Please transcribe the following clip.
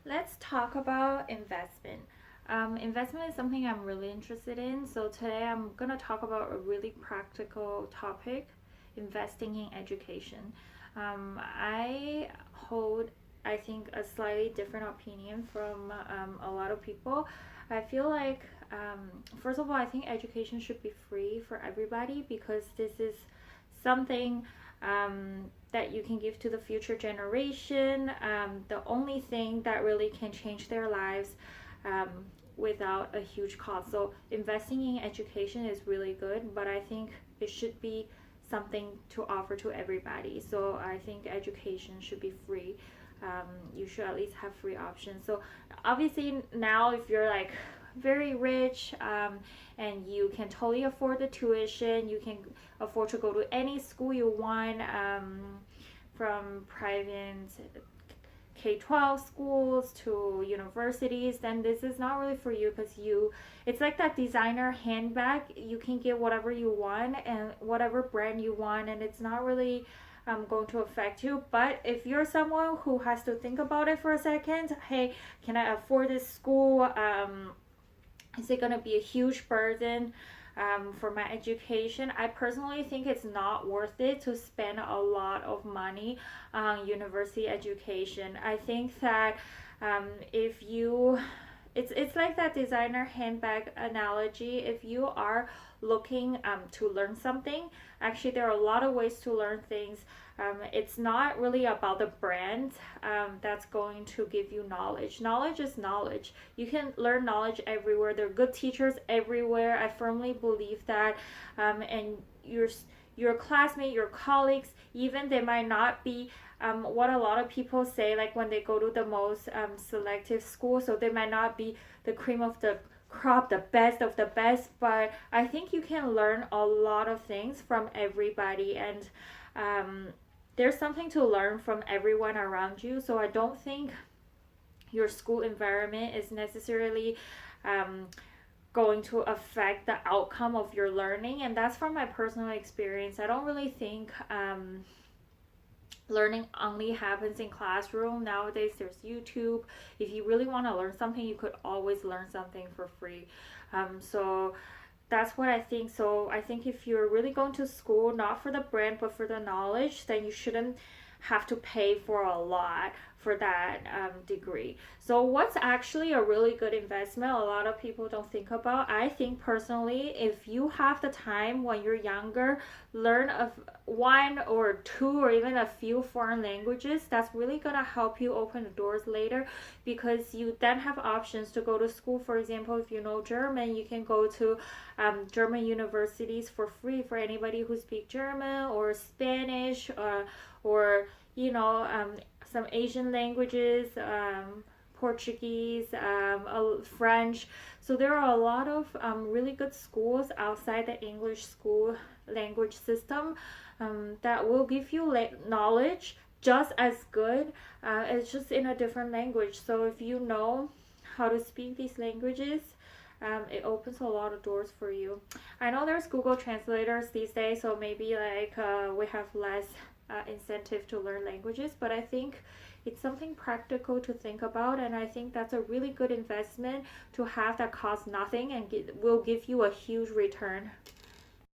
Let's talk about investment. Investment is something I'm really interested in. So today I'm gonna talk about a really practical topic, investing in education. I hold, I think, a slightly different opinion from a lot of people. I feel like, first of all, I think education should be free for everybody because this is something that you can give to the future generation. The only thing that really can change their lives um, without a huge cost. So investing in education is really good, but I think it should be something to offer to everybody. So I think education should be free. You should at least have free options. So obviously now if you're like very rich and you can totally afford the tuition, you can afford to go to any school you want, from private K-12 schools to universities, then this is not really for you because it's like that designer handbag. You can get whatever you want and whatever brand you want, and it's not really going to affect you. But if you're someone who has to think about it for a second, hey, can I afford this school? Is it going to be a huge burden for my education? I personally think it's not worth it to spend a lot of money on university education. I think that if you it's like that designer handbag analogy. If you are looking to learn something, actually there are a lot of ways to learn things. It's not really about the brand that's going to give you knowledge. Knowledge is knowledge. You can learn knowledge everywhere. There are good teachers everywhere. I firmly believe that. And your classmates, your colleagues, even they might not be what a lot of people say, like when they go to the most selective school, so they might not be the cream of the crop, the best of the best, but I think you can learn a lot of things from everybody, and there's something to learn from everyone around you. So I don't think your school environment is necessarily going to affect the outcome of your learning, and that's from my personal experience. I don't really think learning only happens in classroom. Nowadays there's YouTube. If you really want to learn something, you could always learn something for free. So that's what I think. So I think if you're really going to school not for the brand but for the knowledge, then you shouldn't have to pay for a lot for that degree. So what's actually a really good investment a lot of people don't think about? I think personally, if you have the time when you're younger, learn of one or two or even a few foreign languages. That's really gonna help you open the doors later, because you then have options to go to school. For example, if you know German, you can go to German universities for free for anybody who speaks German or Spanish, or some Asian languages, Portuguese, French. So there are a lot of really good schools outside the English school language system that will give you knowledge just as good. It's just in a different language. So if you know how to speak these languages, it opens a lot of doors for you. I know there's Google translators these days, so maybe like we have less incentive to learn languages, but I think it's something practical to think about, and I think that's a really good investment to have that costs nothing and will give you a huge return.